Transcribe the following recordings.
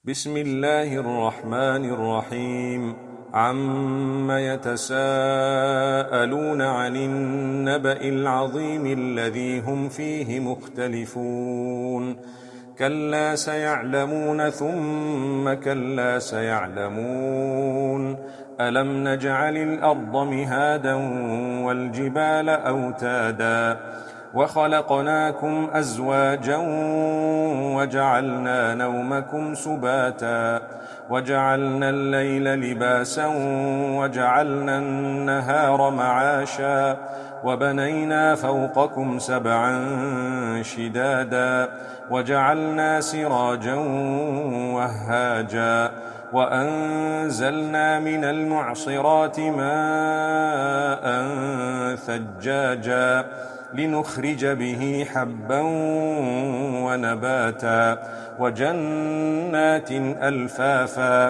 بسم الله الرحمن الرحيم عم يتساءلون عن النبأ العظيم الذي هم فيه مختلفون كلا سيعلمون ثم كلا سيعلمون ألم نجعل الأرض مهادا والجبال أوتادا وخلقناكم أزواجا وجعلنا نومكم سباتا وجعلنا الليل لباسا وجعلنا النهار معاشا وبنينا فوقكم سبعا شدادا وجعلنا سراجا وهاجا وأنزلنا من المعصرات ماء ثجاجا لنخرج به حبا ونباتا وجنات ألفافا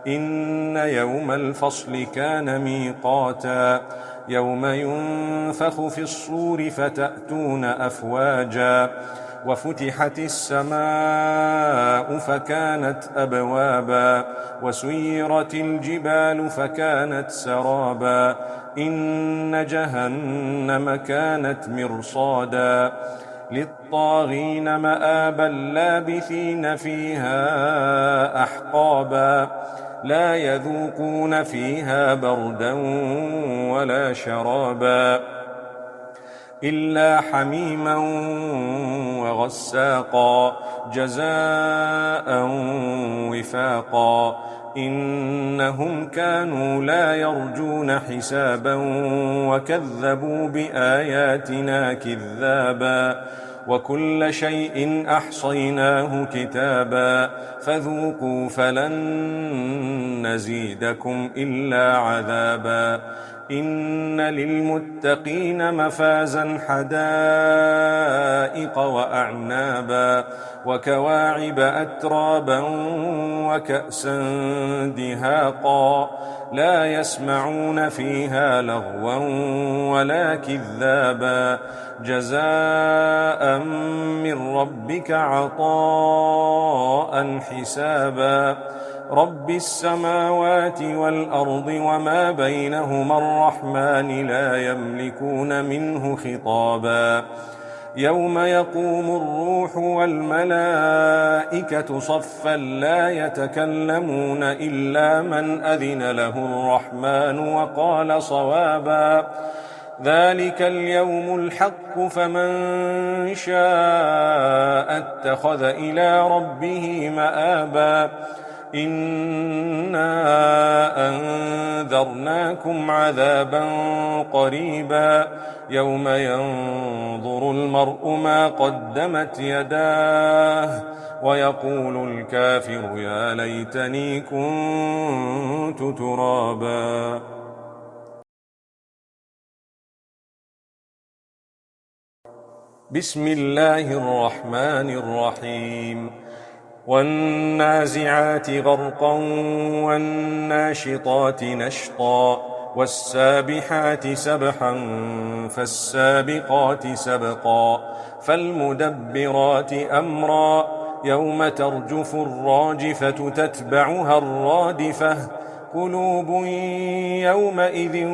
إن يوم الفصل كان ميقاتا يوم ينفخ في الصور فتأتون أفواجا وفتحت السماء فكانت أبوابا وسيرت الجبال فكانت سرابا إن جهنم كانت مرصادا للطاغين مآبا لابثين فيها أحقابا لا يذوقون فيها بردا ولا شرابا إلا حميما وغساقا جزاء وفاقا إنهم كانوا لا يرجون حسابا وكذبوا بآياتنا كذابا وكل شيء أحصيناه كتابا فذوقوا فلن نزيدكم إلا عذابا إن للمتقين مفازا حدائق وأعنابا وكواعب أترابا وكأسا دهاقا لا يسمعون فيها لغوا ولا كذابا جزاء من ربك عطاء حسابا رب السماوات والأرض وما بينهما الرحمن لا يملكون منه خطابا يوم يقوم الروح والملائكة صفا لا يتكلمون إلا من أذن له الرحمن وقال صوابا ذلك اليوم الحق فمن شاء اتخذ إلى ربه مآبا إنا أنذرناكم عذابا قريبا يوم ينظر المرء ما قدمت يداه ويقول الكافر يا ليتني كنت ترابا. بسم الله الرحمن الرحيم والنازعات غرقا والناشطات نشطا والسابحات سبحا فالسابقات سبقا فالمدبرات أمرا يوم ترجف الراجفة تتبعها الرادفة قلوب يومئذ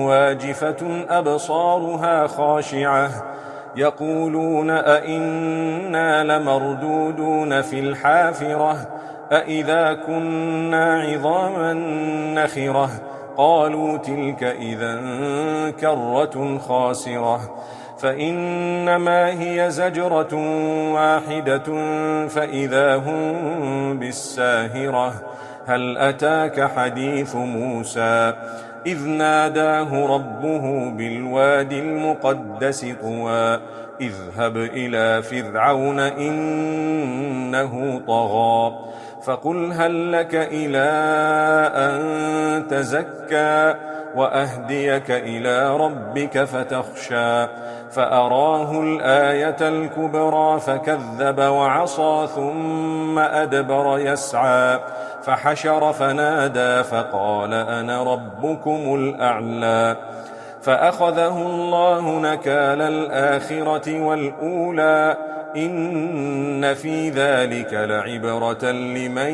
واجفة أبصارها خاشعة يقولون أئنا لمردودون في الحافرة أئذا كنا عظاما نخرة قالوا تلك إذا كرة خاسرة فإنما هي زجرة واحدة فإذا هم بالساهرة هل أتاك حديث موسى إذ ناداه ربه بالوادي المقدس طوى اذهب إلى فرعون إنه طغى فقل هل لك إلى أن تزكى وأهديك إلى ربك فتخشى فأراه الآية الكبرى فكذب وعصى ثم أدبر يسعى فحشر فنادى فقال أنا ربكم الأعلى فأخذه الله نكال الآخرة والأولى إن في ذلك لعبرة لمن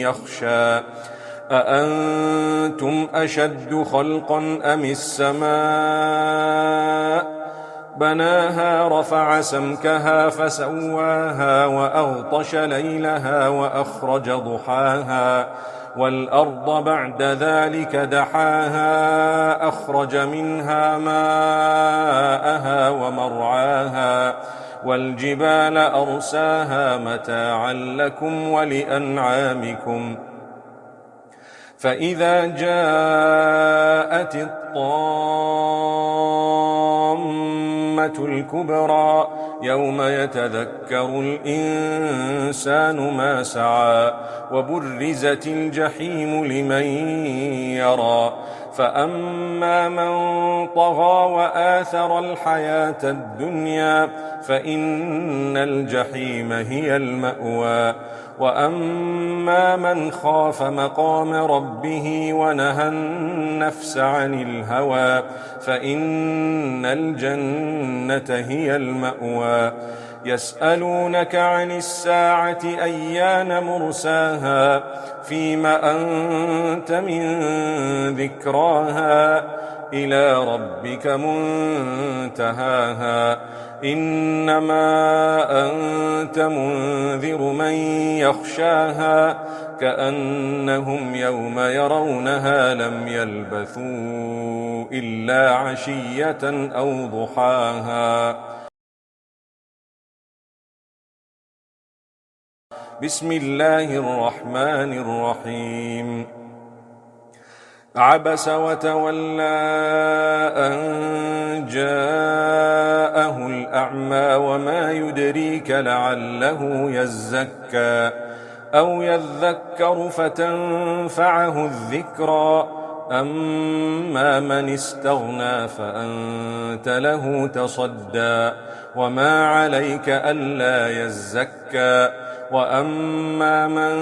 يخشى أأنتم أشد خلقا أم السماء بناها رفع سمكها فسواها وأغطش ليلها وأخرج ضحاها والأرض بعد ذلك دحاها أخرج منها ماءها ومرعاها والجبال أرساها متاعا لكم ولأنعامكم فإذا جاءت الطامة الكبرى يوم يتذكر الإنسان ما سعى وبرزت الجحيم لمن يرى فأما من طغى وآثر الحياة الدنيا فإن الجحيم هي المأوى وأما من خاف مقام ربه ونهى النفس عن الهوى فإن الجنة هي المأوى يسألونك عن الساعة أيان مرساها فيم أنت من ذكراها إلى ربك منتهاها إنما أنت منذر من يخشاها كأنهم يوم يرونها لم يلبثوا إلا عشية أو ضحاها بسم الله الرحمن الرحيم عبس وتولى أن جاءه الأعمى وما يدريك لعله يزكى أو يذكر فتنفعه الذكرى أما من استغنى فأنت له تصدى وما عليك ألا يزكى وأما من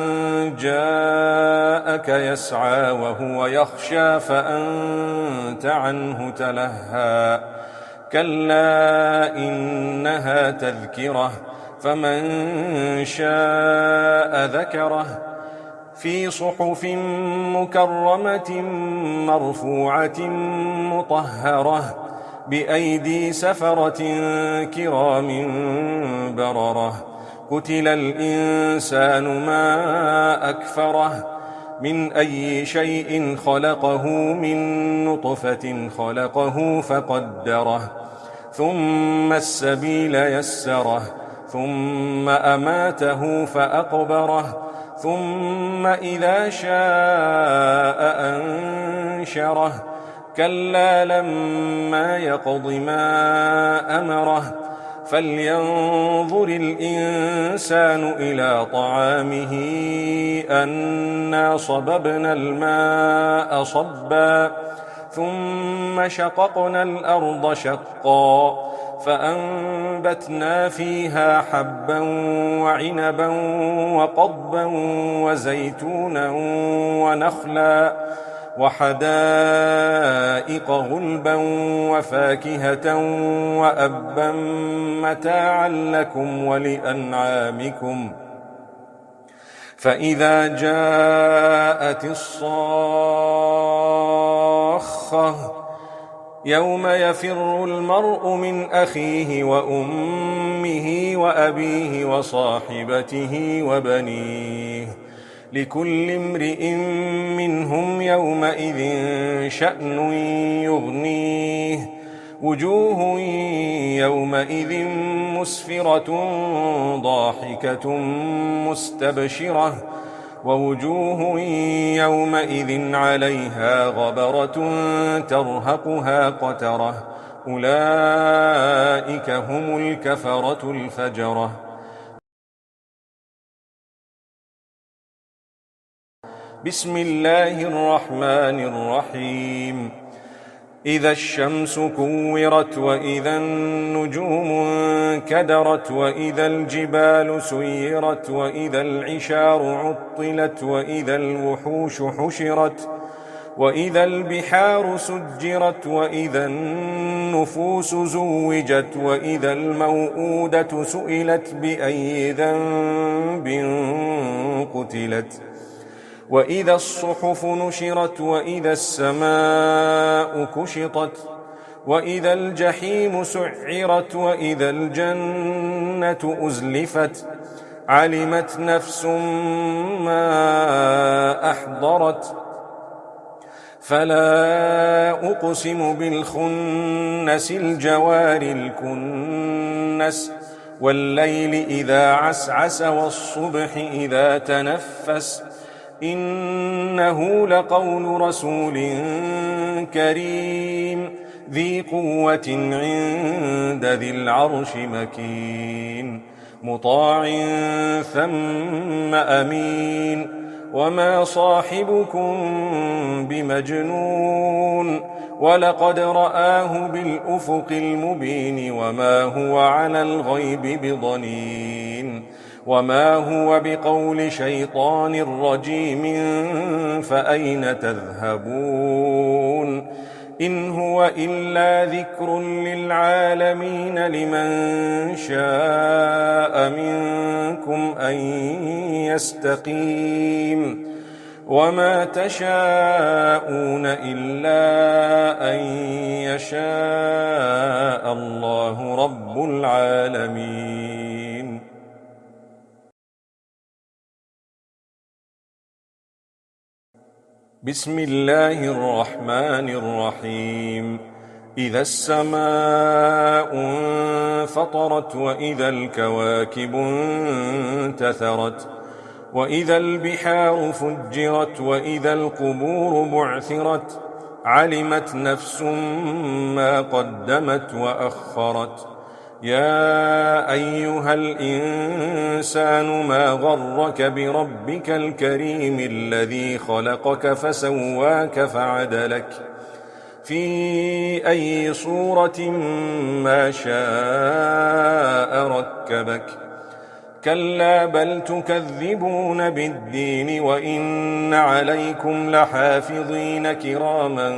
جاءك يسعى وهو يخشى فأنت عنه تلهى كلا إنها تذكرة فمن شاء ذكره في صحف مكرمة مرفوعة مطهرة بأيدي سفرة كرام بررة قتل الإنسان ما أكفره من أي شيء خلقه من نطفة خلقه فقدره ثم السبيل يسره ثم أماته فأقبره ثم إذا شاء أنشره كلا لما يقض ما أمره فلينظر الإنسان إلى طعامه أنا صببنا الماء صبا ثم شققنا الأرض شقا فأنبتنا فيها حبا وعنبا وقضبا وزيتونا ونخلا وحدائق غلبا وفاكهة وأبا متاعا لكم ولأنعامكم فإذا جاءت الصاخة يوم يفر المرء من أخيه وأمه وأبيه وصاحبته وبنيه لكل امرئ منهم يومئذ شأن يغنيه وجوه يومئذ مسفرة ضاحكة مستبشرة ووجوه يومئذ عليها غبرة ترهقها قترة أولئك هم الكفرة الفجرة بسم الله الرحمن الرحيم إذا الشمس كورت وإذا النجوم انكدرت وإذا الجبال سيرت وإذا العشار عطلت وإذا الوحوش حشرت وإذا البحار سجرت وإذا النفوس زوجت وإذا الموءودة سئلت بأي ذنب قتلت وإذا الصحف نشرت وإذا السماء كشطت وإذا الجحيم سعرت وإذا الجنة أزلفت علمت نفس ما أحضرت فلا أقسم بالخنس الجوار الكنس والليل إذا عسعس والصبح إذا تنفس إنه لقول رسول كريم ذي قوة عند ذي العرش مكين مطاع ثم أمين وما صاحبكم بمجنون ولقد رآه بالأفق المبين وما هو على الغيب بضنين وما هو بقول شيطان رجيم فأين تذهبون إن هو إلا ذكر للعالمين لمن شاء منكم أن يستقيم وما تشاءون إلا أن يشاء الله رب العالمين. بسم الله الرحمن الرحيم إذا السماء انفطرت وإذا الكواكب انتثرت وإذا البحار فجرت وإذا القبور بعثرت علمت نفس ما قدمت وأخرت يا أيها الإنسان ما غرك بربك الكريم الذي خلقك فسواك فعدلك في أي صورة ما شاء ركبك كلا بل تكذبون بالدين وإن عليكم لحافظين كراما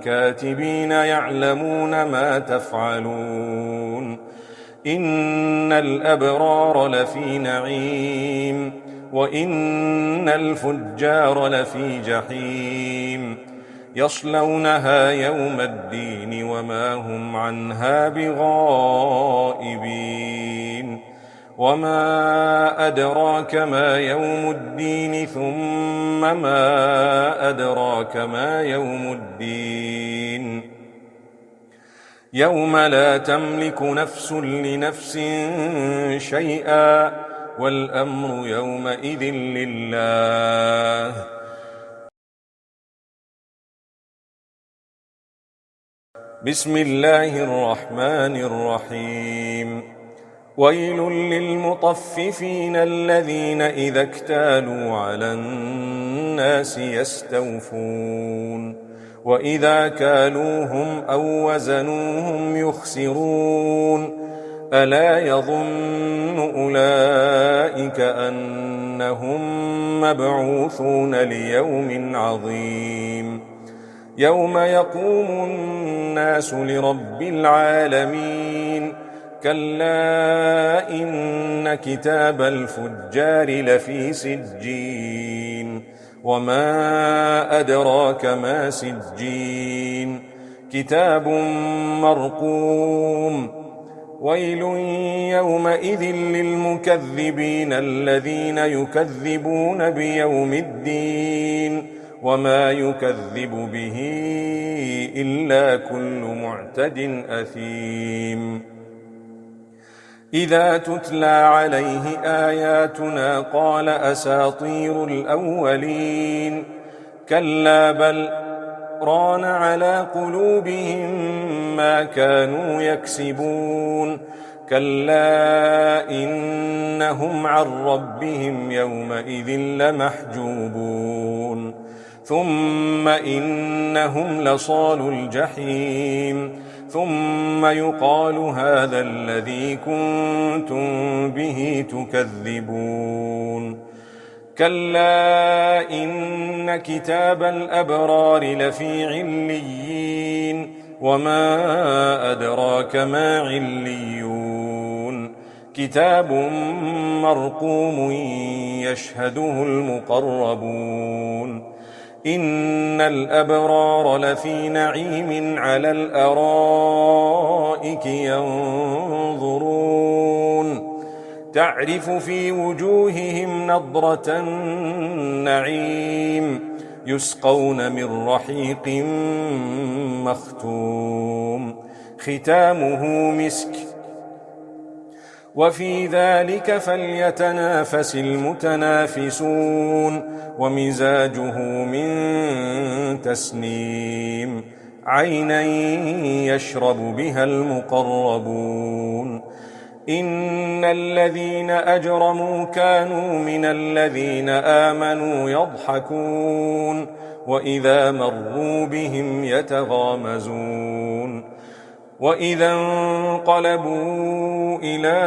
كاتبين يعلمون ما تفعلون إن الأبرار لفي نعيم وإن الفجار لفي جحيم يصلونها يوم الدين وما هم عنها بغائبين وما أدراك ما يوم الدين ثم ما أدراك ما يوم الدين يوم لا تملك نفس لنفس شيئا والأمر يومئذ لله. بسم الله الرحمن الرحيم ويل للمطففين الذين إذا اكتالوا على الناس يستوفون وإذا كالوهم أو وزنوهم يخسرون ألا يظن أولئك أنهم مبعوثون ليوم عظيم يوم يقوم الناس لرب العالمين كلا إن كتاب الفجار لفي سجين وما أدراك ما سجين كتاب مرقوم ويل يومئذ للمكذبين الذين يكذبون بيوم الدين وما يكذب به إلا كل معتد أثيم إذا تتلى عليه آياتنا قال أساطير الأولين كلا بل ران على قلوبهم ما كانوا يكسبون كلا إنهم عن ربهم يومئذ لمحجوبون ثم إنهم لصالوا الجحيم ثم يقال هذا الذي كنتم به تكذبون كلا إن كتاب الأبرار لفي عليين وما أدراك ما عليون كتاب مرقوم يشهده المقربون إن الأبرار لفي نعيم على الأرائك ينظرون تعرف في وجوههم نضرة النعيم يسقون من رحيق مختوم ختامه مسك وفي ذلك فليتنافس المتنافسون ومزاجه من تسنيم عينا يشرب بها المقربون إن الذين أجرموا كانوا من الذين آمنوا يضحكون وإذا مروا بهم يتغامزون وإذا انقلبوا إلى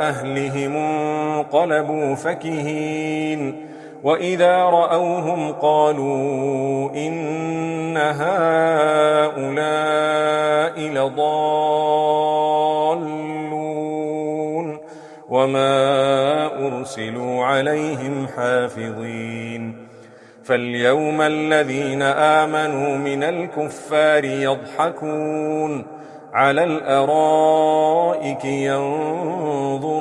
أهلهم انقلبوا فكهين وإذا رأوهم قالوا إن هؤلاء لضالون وما أرسلوا عليهم حافظين فاليوم الذين آمنوا من الكفار يضحكون على الأرائك ينظرون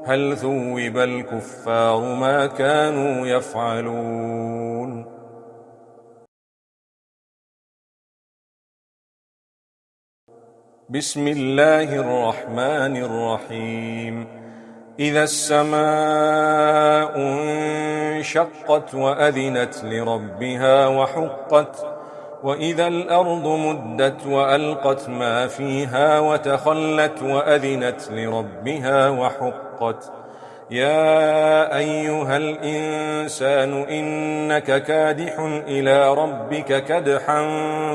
هل ثوب الكفار ما كانوا يفعلون بسم الله الرحمن الرحيم إذا السماء انشقت وأذنت لربها وحقت وإذا الأرض مدت وألقت ما فيها وتخلت وأذنت لربها وحقت يا أيها الإنسان إنك كادح إلى ربك كدحا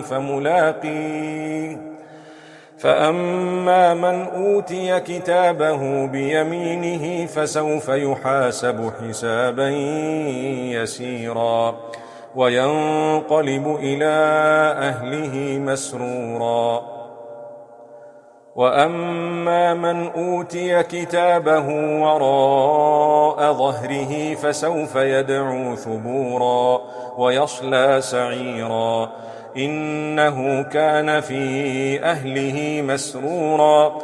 فملاقيه فأما من أوتي كتابه بيمينه فسوف يحاسب حسابا يسيرا وينقلب إلى أهله مسرورا وأما من أوتي كتابه وراء ظهره فسوف يدعو ثبورا ويصلى سعيرا إنه كان في أهله مسرورا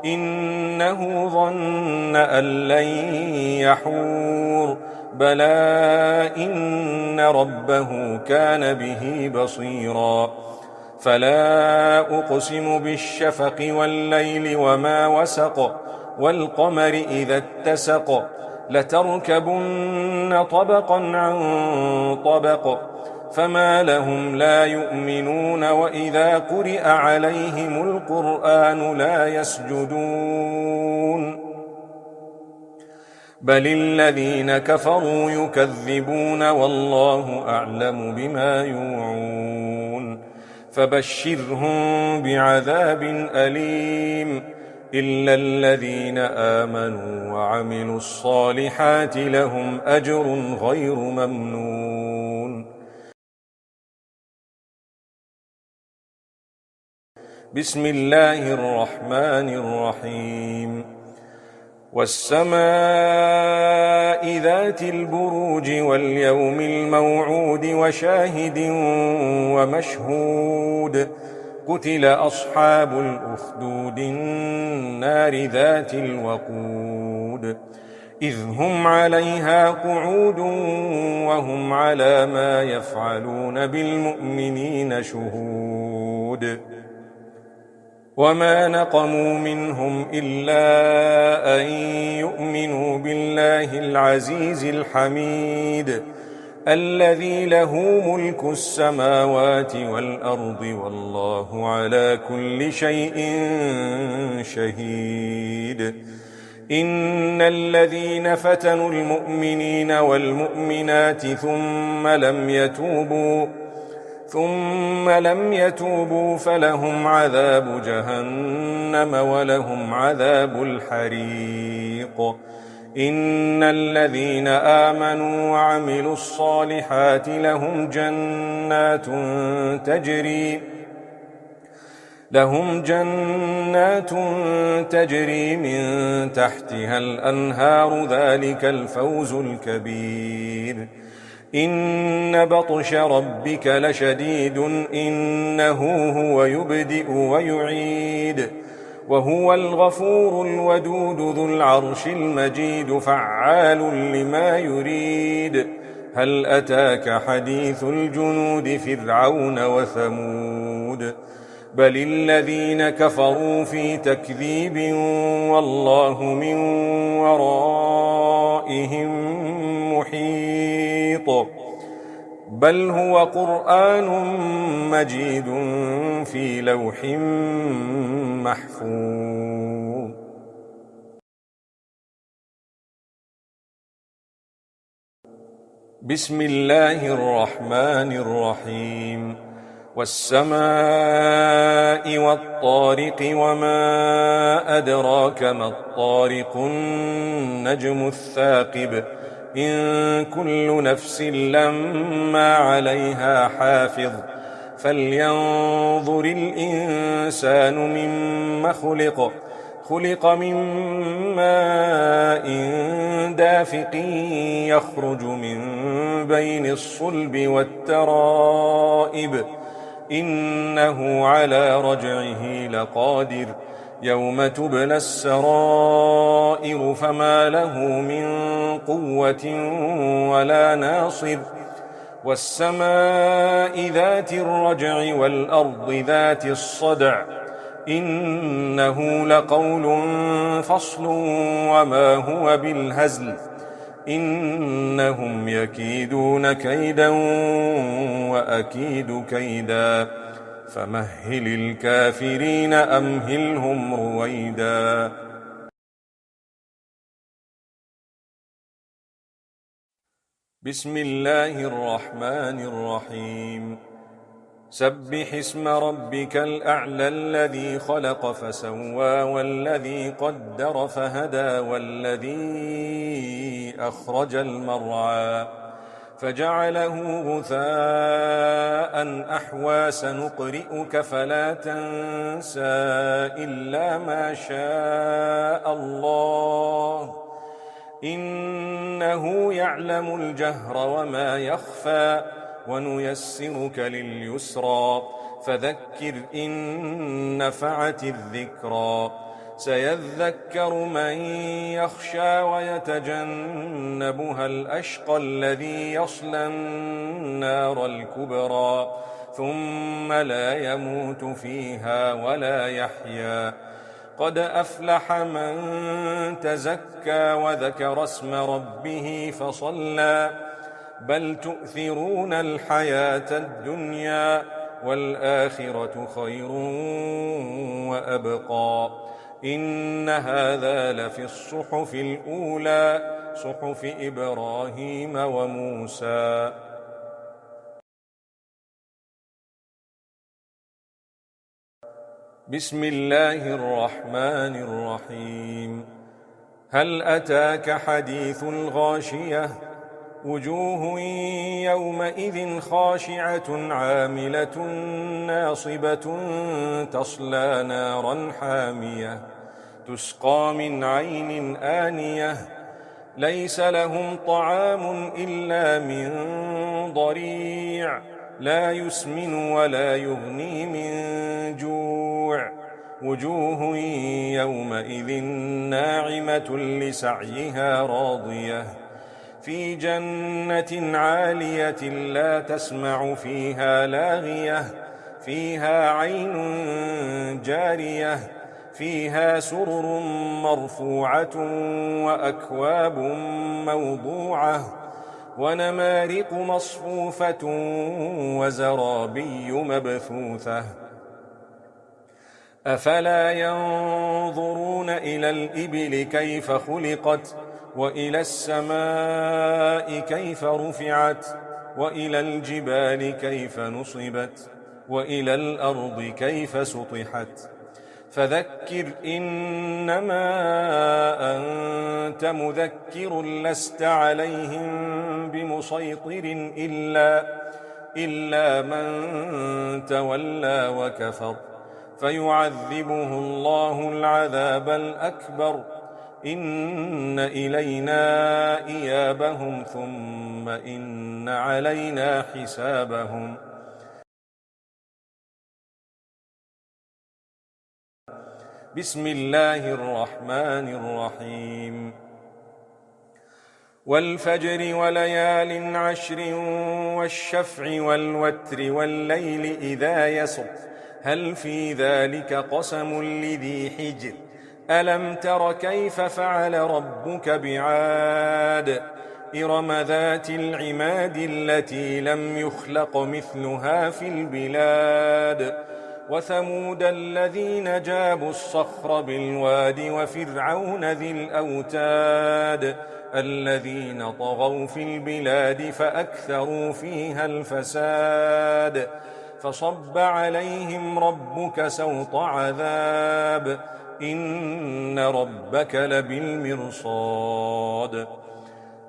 إنه ظن أن لن يحور بلى إن ربه كان به بصيرا فلا أقسم بالشفق والليل وما وسق والقمر إذا اتسق لتركبن طبقا عن طبق فما لهم لا يؤمنون وإذا قرئ عليهم القرآن لا يسجدون بل الذين كفروا يكذبون والله أعلم بما يوعون فبشرهم بعذاب أليم إلا الذين آمنوا وعملوا الصالحات لهم أجر غير ممنون بسم الله الرحمن الرحيم والسماء ذات البروج واليوم الموعود وشاهد ومشهود قتل أصحاب الأخدود النار ذات الوقود إذ هم عليها قعود وهم على ما يفعلون بالمؤمنين شهود وما نقموا منهم إلا أن يؤمنوا بالله العزيز الحميد الذي له ملك السماوات والأرض والله على كل شيء شهيد إن الذين فتنوا المؤمنين والمؤمنات ثم لم يتوبوا فلهم عذاب جهنم ولهم عذاب الحريق إن الذين آمنوا وعملوا الصالحات لهم جنات تجري من تحتها الأنهار، ذلك الفوز الكبير. إن بطش ربك لشديد، إنه هو يبدئ ويعيد، وهو الغفور الودود ذو العرش المجيد، فعال لما يريد. هل أتاك حديث الجنود فرعون وثمود؟ بل الذين كفروا في تكذيب، والله من ورائهم محيط. بل هو قرآن مجيد في لوح محفوظ. بسم الله الرحمن الرحيم. والسماء والطارق وما أدراك ما الطارق، النجم الثاقب، إن كل نفس لما عليها حافظ. فلينظر الإنسان مما خلق من ماء دافق، يخرج من بين الصلب والترائب، إنه على رجعه لقادر. يوم تبلى السرائر، فما له من قوة ولا ناصر. والسماء ذات الرجع والأرض ذات الصدع، إنه لقول فصل وما هو بالهزل. إنهم يكيدون كيدا وأكيد كيدا، فمهل الكافرين أمهلهم رويدا. بسم الله الرحمن الرحيم. سبح اسم ربك الأعلى، الذي خلق فسوى، والذي قدر فهدى، والذي أخرج المرعى فجعله غثاء أحوى. سنقرئك فلا تنسى إلا ما شاء الله، إنه يعلم الجهر وما يخفى. ونيسرك لليسرى، فذكر إن نفعت الذكرى. سيذكر من يخشى ويتجنبها الأشقى، الذي يصلى النار الكبرى، ثم لا يموت فيها ولا يحيا. قد أفلح من تزكى وذكر اسم ربه فصلى. بل تؤثرون الحياة الدنيا، والآخرة خير وأبقى. إن هذا لفي الصحف الأولى، صحف إبراهيم وموسى. بسم الله الرحمن الرحيم. هل أتاك حديث الغاشية؟ وجوه يومئذ خاشعة عاملة ناصبة، تصلى نارا حامية، تسقى من عين آنية، ليس لهم طعام إلا من ضريع، لا يسمن ولا يغني من جوع. وجوه يومئذ ناعمة لسعيها راضية، في جنة عالية لا تسمع فيها لاغية، فيها عين جارية، فيها سرر مرفوعة وأكواب موضوعة، ونمارق مصفوفة وزرابي مبثوثة. أفلا ينظرون إلى الإبل كيف خلقت، وإلى السماء كيف رفعت، وإلى الجبال كيف نصبت، وإلى الأرض كيف سطحت. فذكر إنما أنت مذكر لست عليهم بمسيطر إلا من تولى وكفر فيعذبه الله العذاب الأكبر إن إلينا إيابهم ثم إن علينا حسابهم بسم الله الرحمن الرحيم والفجر وليال عشر والشفع والوتر والليل إذا يسر هل في ذلك قسم لذي حجر ألم تر كيف فعل ربك بعاد إرم ذات العماد التي لم يخلق مثلها في البلاد وثمود الذين جابوا الصخر بالواد وفرعون ذي الأوتاد الذين طغوا في البلاد فأكثروا فيها الفساد فصب عليهم ربك سوط عذاب إن ربك لبالمرصاد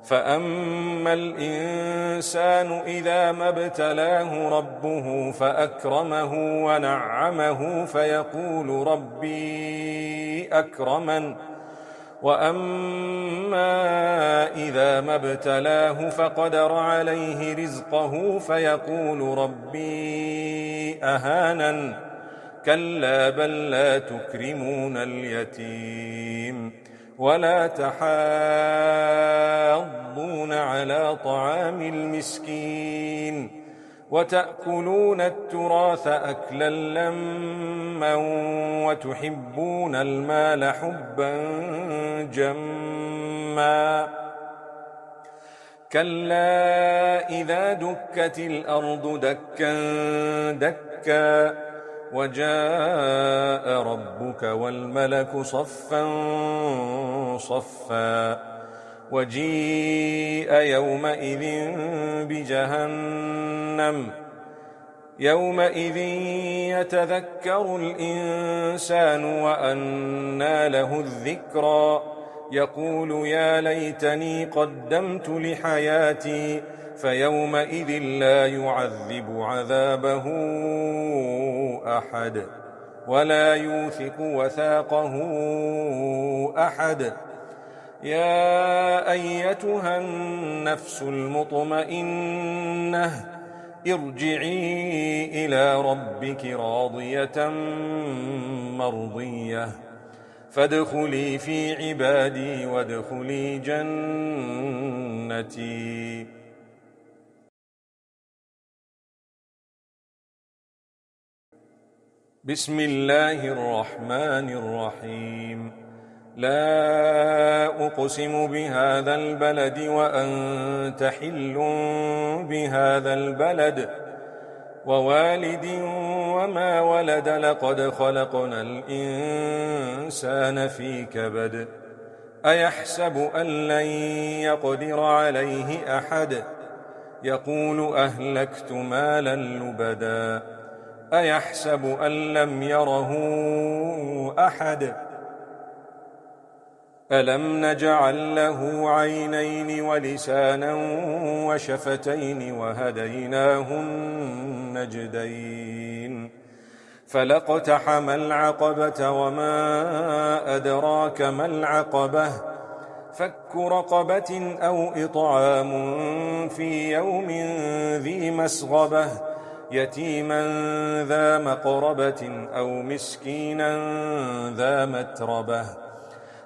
فأما الإنسان إذا ما ابتلاه ربه فأكرمه ونعمه فيقول ربي أكرمن وأما إذا ما ابتلاه فقدر عليه رزقه فيقول ربي أهانن كلا بل لا تكرمون اليتيم ولا تحاضون على طعام المسكين وتأكلون التراث أكلا لما وتحبون المال حبا جما كلا إذا دكت الأرض دكا دكا وجاء ربك والملك صفا صفا وجيء يومئذ بجهنم يومئذ يتذكر الإنسان وأنى له الذكرى يقول يا ليتني قدمت لحياتي فيومئذ لا يعذب عذابه أحد ولا يوثق وثاقه أحد يا أيتها النفس المطمئنة ارجعي إلى ربك راضية مرضية فادخلي في عبادي وادخلي جنتي بسم الله الرحمن الرحيم لا أقسم بهذا البلد وأنت حل بهذا البلد ووالد وما ولد لقد خلقنا الإنسان في كبد أيحسب أن لن يقدر عليه أحد يقول أهلكت مالا لبدا أيحسب أن لم يره أحد ألم نجعل له عينين ولسانا وشفتين وهديناه النجدين فلاقتحم العقبة وما أدراك ما العقبة فك رقبة أو إطعام في يوم ذي مسغبة يتيما ذا مقربة أو مسكينا ذا متربة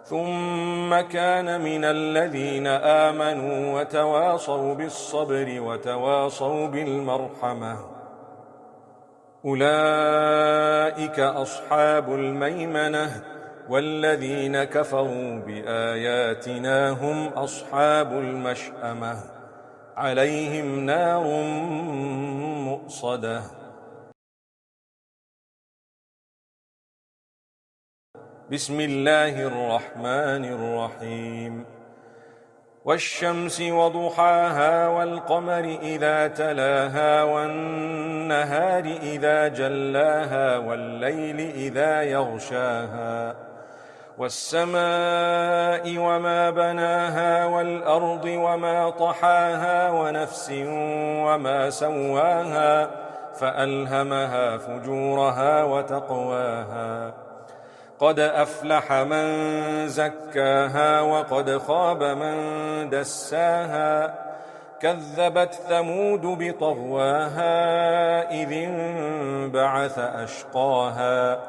ثم كان من الذين آمنوا وتواصوا بالصبر وتواصوا بالمرحمة أولئك أصحاب الميمنة والذين كفروا بآياتنا هم أصحاب المشأمة عليهم نار مؤصدة بسم الله الرحمن الرحيم والشمس وضحاها والقمر إذا تلاها والنهار إذا جلاها والليل إذا يغشاها والسماء وما بناها والأرض وما طحاها ونفس وما سواها فألهمها فجورها وتقواها قد أفلح من زكاها وقد خاب من دساها كذبت ثمود بطغواها إذ انبعث أشقاها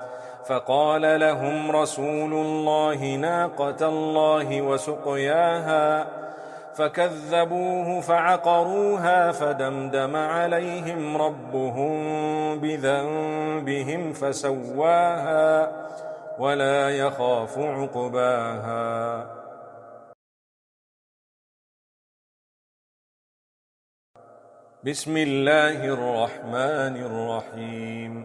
فقال لهم رسول الله ناقة الله وسقياها فكذبوه فعقروها فدمدم عليهم ربهم بذنبهم فسواها ولا يخاف عقباها بسم الله الرحمن الرحيم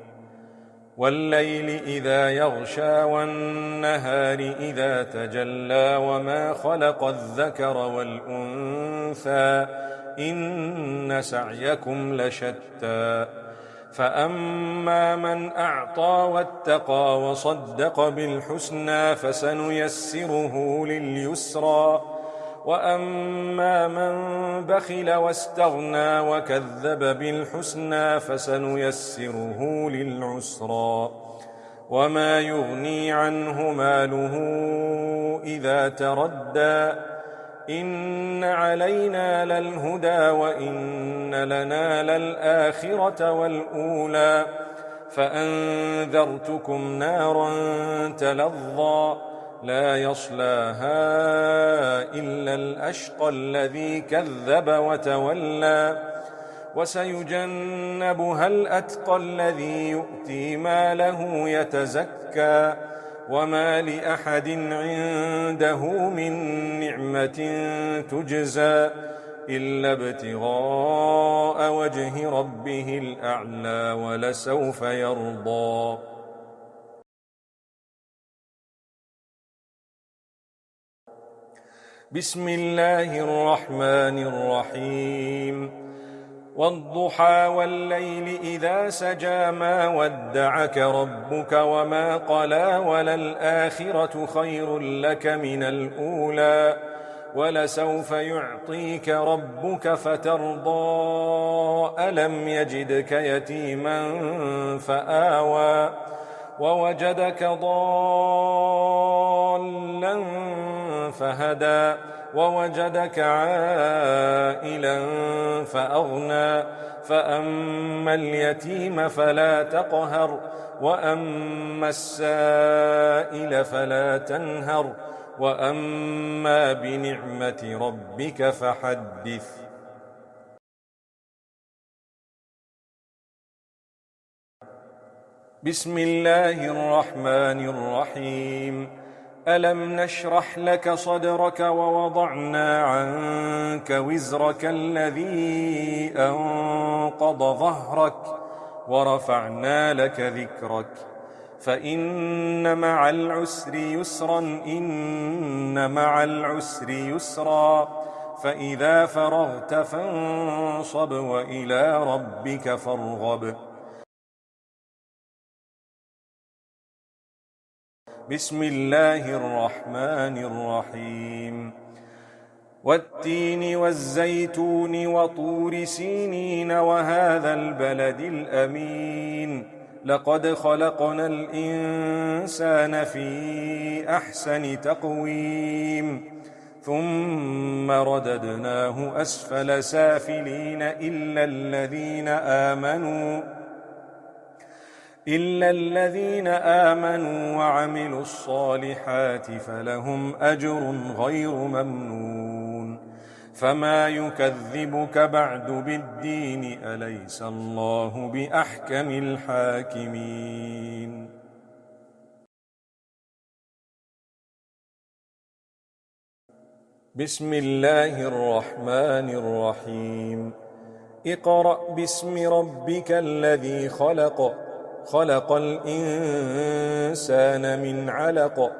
والليل إذا يغشى والنهار إذا تجلى وما خلق الذكر والأنثى إن سعيكم لشتى فأما من أعطى واتقى وصدق بالحسنى فسنيسره لليسرى وأما من بخل واستغنى وكذب بالحسنى فسنيسره للعسرى وما يغني عنه ماله إذا تردى إن علينا للهدى وإن لنا للآخرة والأولى فأنذرتكم نارا تلظى لا يصلاها إلا الأشقى الذي كذب وتولى وسيجنبها الأتقى الذي يؤتي ماله يتزكى وما لأحد عنده من نعمة تجزى إلا ابتغاء وجه ربه الأعلى ولسوف يرضى بسم الله الرحمن الرحيم والضحى والليل إذا سجى ما ودعك ربك وما قلى وللآخرة خير لك من الأولى ولسوف يعطيك ربك فترضى ألم يجدك يتيما فآوى ووجدك ضالا فهدى ووجدك عائلا فأغنى فأما اليتيم فلا تقهر وأما السائل فلا تنهر وأما بنعمة ربك فحدث بسم الله الرحمن الرحيم ألم نشرح لك صدرك ووضعنا عنك وزرك الذي أنقض ظهرك ورفعنا لك ذكرك فإن مع العسر يسرا إن مع العسر يسرا فإذا فرغت فانصب وإلى ربك فارغب بسم الله الرحمن الرحيم والتين والزيتون وطور سينين وهذا البلد الأمين لقد خلقنا الإنسان في أحسن تقويم ثم رددناه أسفل سافلين إلا الذين آمنوا وعملوا الصالحات فلهم أجر غير ممنون فما يكذبك بعد بالدين أليس الله بأحكم الحاكمين بسم الله الرحمن الرحيم اقرأ باسم ربك الذي خلق الإنسان من علق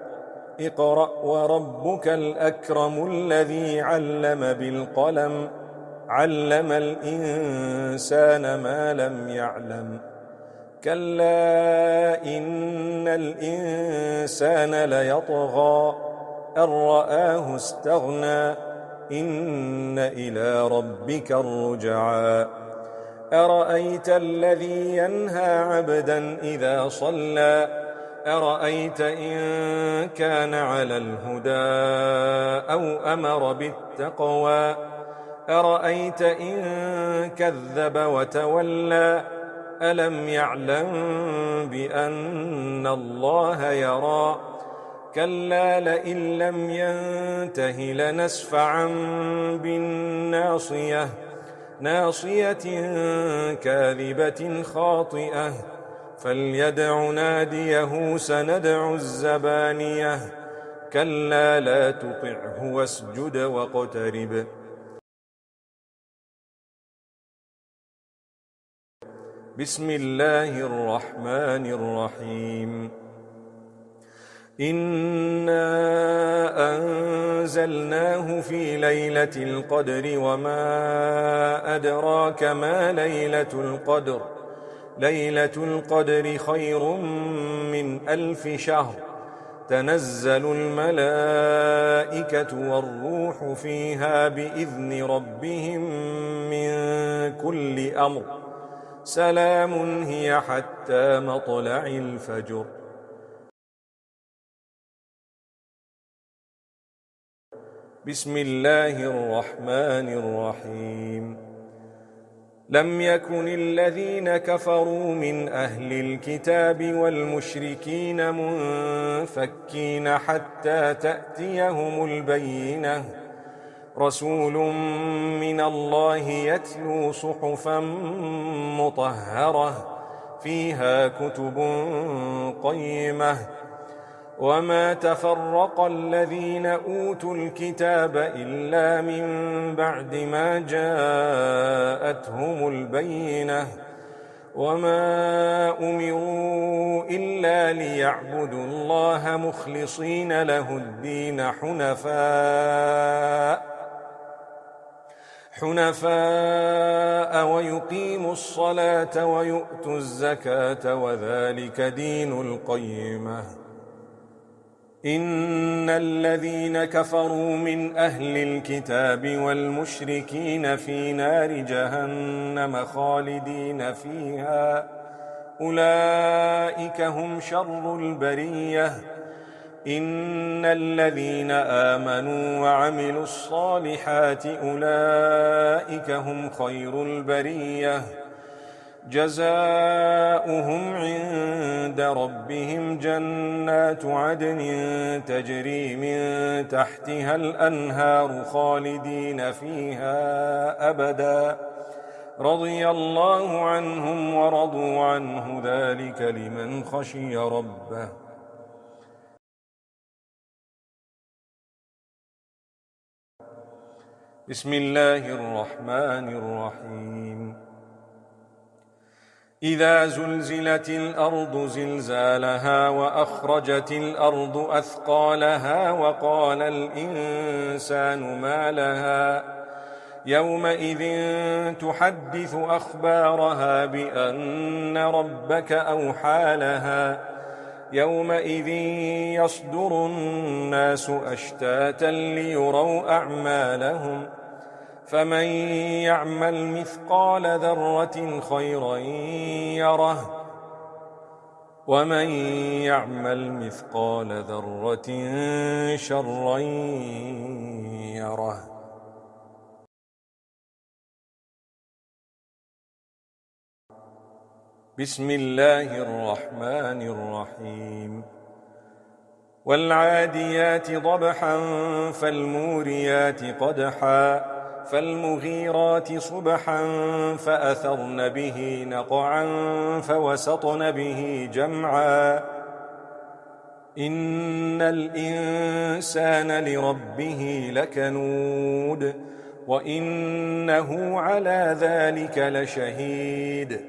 اقرأ وربك الأكرم الذي علم بالقلم علم الإنسان ما لم يعلم كلا إن الإنسان ليطغى أن رآه استغنى إن إلى ربك الرجعى أرأيت الذي ينهى عبدا إذا صلى أرأيت إن كان على الهدى أو أمر بالتقوى أرأيت إن كذب وتولى ألم يعلم بأن الله يرى كلا لئن لم ينته لنسفعا بالناصية ناصية كاذبة خاطئة فليدع ناديه سندع الزبانية كلا لا تطعه واسجد واقترب بسم الله الرحمن الرحيم إنا أنزلناه في ليلة القدر وما أدراك ما ليلة القدر ليلة القدر خير من 1000 شهر تنزل الملائكة والروح فيها بإذن ربهم من كل أمر سلام هي حتى مطلع الفجر بسم الله الرحمن الرحيم لم يكن الذين كفروا من أهل الكتاب والمشركين منفكين حتى تأتيهم البينة رسول من الله يتلو صحفا مطهرة فيها كتب قيمة وما تفرق الذين أوتوا الكتاب إلا من بعد ما جاءتهم البينة وما أمروا إلا ليعبدوا الله مخلصين له الدين حنفاء ويقيموا الصلاة ويؤتوا الزكاة وذلك دين القيمة إن الذين كفروا من أهل الكتاب والمشركين في نار جهنم خالدين فيها أولئك هم شر البرية إن الذين آمنوا وعملوا الصالحات أولئك هم خير البرية جزاؤهم عند ربهم جنات عدن تجري من تحتها الأنهار خالدين فيها أبدا رضي الله عنهم ورضوا عنه ذلك لمن خشي ربه بسم الله الرحمن الرحيم إذا زلزلت الأرض زلزالها وأخرجت الأرض أثقالها وقال الإنسان ما لها يومئذ تحدث أخبارها بأن ربك أوحى لها يومئذ يصدر الناس أشتاتا ليروا أعمالهم فمن يعمل مثقال ذرة خيرا يره ومن يعمل مثقال ذرة شرا يره بسم الله الرحمن الرحيم والعاديات ضبحا فالموريات قدحا فالمغيرات صبحا فأثرن به نقعا فوسطن به جمعا إن الإنسان لربه لكنود وإنه على ذلك لشهيد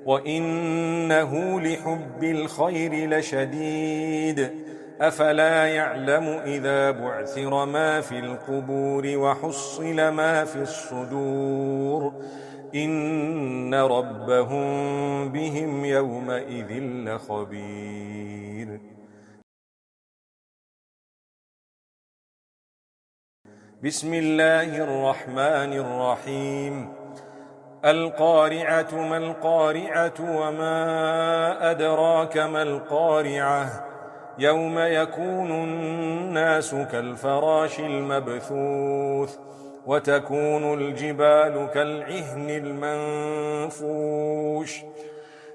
وإنه لحب الخير لشديد أفلا يعلم إذا بعثر ما في القبور وحصل ما في الصدور إن ربهم بهم يومئذ لخبير. بسم الله الرحمن الرحيم. القارعة ما القارعة وما أدراك ما القارعة يوم يكون الناس كالفراش المبثوث وتكون الجبال كالعهن المنفوش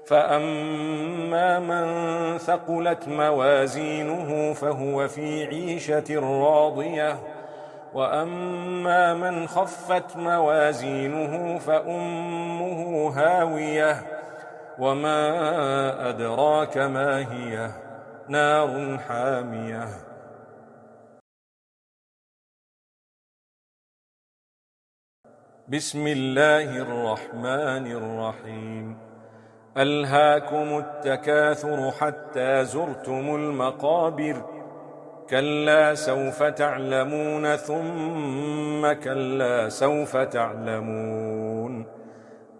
فأما من ثقلت موازينه فهو في عيشة راضية وأما من خفت موازينه فأمه هاوية وما أدراك ما هي نار حامية. بسم الله الرحمن الرحيم. ألهاكم التكاثر حتى زرتم المقابر كلا سوف تعلمون ثم كلا سوف تعلمون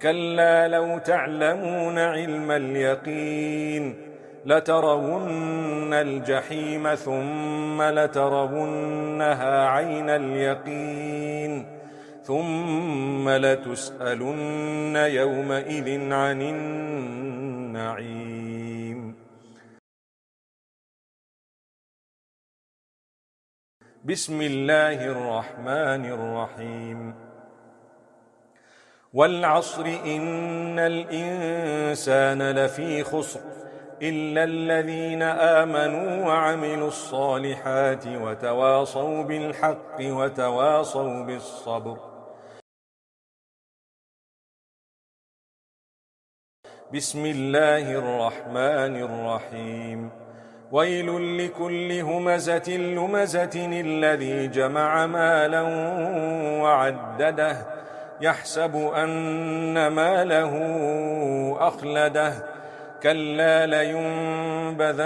كلا لو تعلمون علم اليقين لترون الجحيم ثم لترونها عين اليقين ثم لتسألن يومئذ عن النعيم. بسم الله الرحمن الرحيم. والعصر إن الإنسان لفي خسر إلا الذين آمنوا وعملوا الصالحات وتواصوا بالحق وتواصوا بالصبر. بسم الله الرحمن الرحيم. ويل لكل همزة لمزة الذي جمع مالا وعدده يحسب أن ماله أخلده كلا لينبذن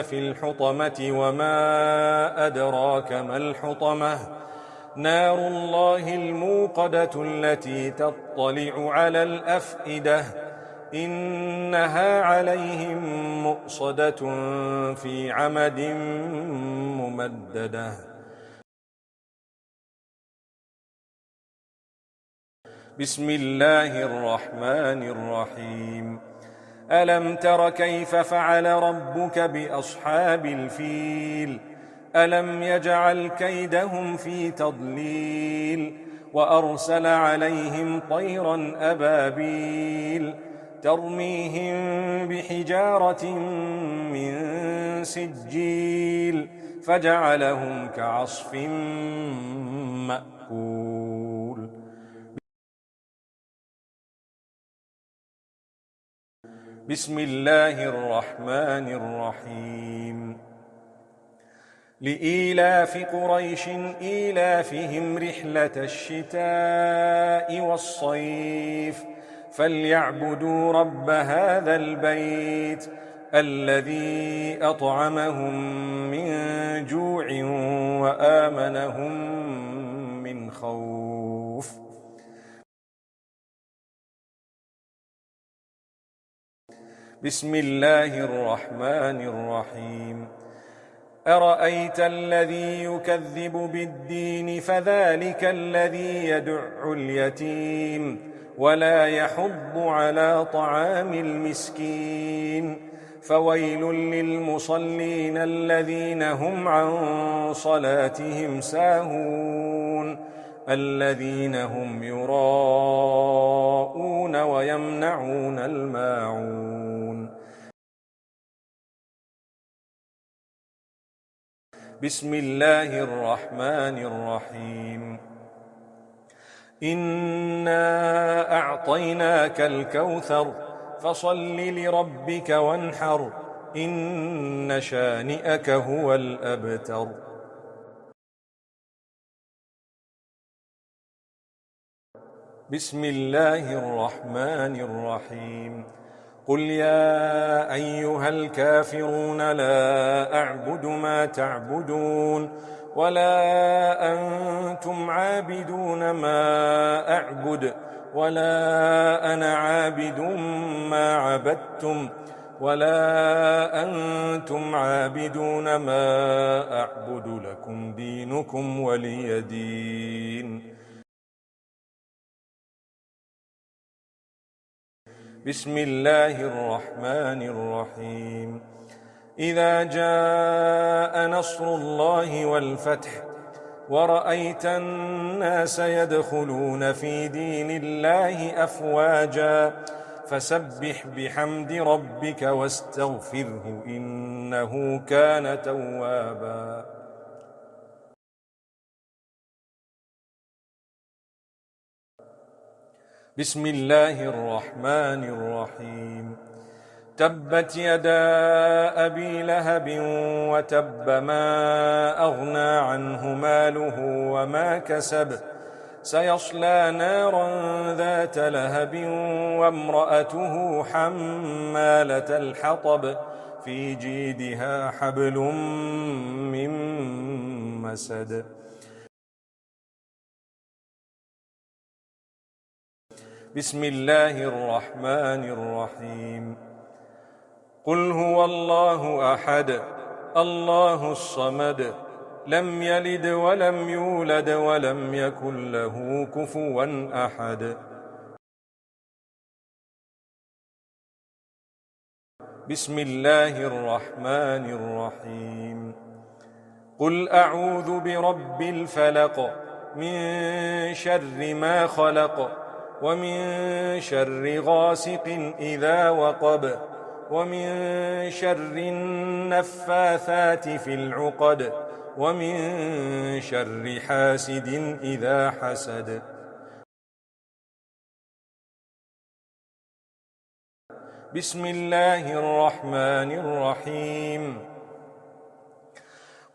في الحطمة وما أدراك ما الحطمة نار الله الموقدة التي تطلع على الأفئدة إنها عليهم مؤصدة في عمد ممددة. بسم الله الرحمن الرحيم. ألم تر كيف فعل ربك بأصحاب الفيل ألم يجعل كيدهم في تضليل وأرسل عليهم طيرا أبابيل ترميهم بحجارة من سجيل فجعلهم كعصف مأكول. بسم الله الرحمن الرحيم. لإيلاف قريش إيلافهم رحلة الشتاء والصيف فليعبدوا رب هذا البيت الذي أطعمهم من جوع وآمنهم من خوف. بسم الله الرحمن الرحيم. أرأيت الذي يكذب بالدين فذلك الذي يدع اليتيم ولا يحض على طعام المسكين فويل للمصلين الذين هم عن صلاتهم ساهون الذين هم يراءون ويمنعون الماعون. بسم الله الرحمن الرحيم. إنا أعطيناك الكوثر فصل لربك وانحر إن شانئك هو الأبتر. بسم الله الرحمن الرحيم. قل يا أيها الكافرون لا أعبد ما تعبدون ولا أنتم عابدون ما أعبد ولا أنا عابد ما عبدتم ولا أنتم عابدون ما أعبد لكم دينكم ولي دين. بسم الله الرحمن الرحيم. إذا جاء نصر الله والفتح ورأيت الناس يدخلون في دين الله أفواجا فسبح بحمد ربك واستغفره إنه كان توابا. بسم الله الرحمن الرحيم. تبت يدا أبي لهب وتب ما أغنى عنه ماله وما كسب سيصلى نارا ذات لهب وامرأته حمالة الحطب في جيدها حبل من مسد. بسم الله الرحمن الرحيم. قل هو الله أحد الله الصمد لم يلد ولم يولد ولم يكن له كفوا أحد. بسم الله الرحمن الرحيم. قل أعوذ برب الفلق من شر ما خلق ومن شر غاسق إذا وقب ومن شر النفاثات في العقد ومن شر حاسد إذا حسد. بسم الله الرحمن الرحيم.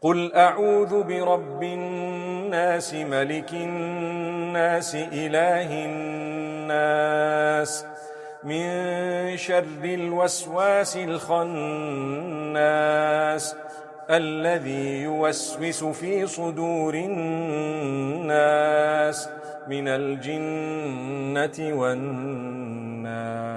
قل أعوذ برب الناس ملك الناس إله الناس من شر الوسواس الخناس الذي يوسوس في صدور الناس من الجنة والناس.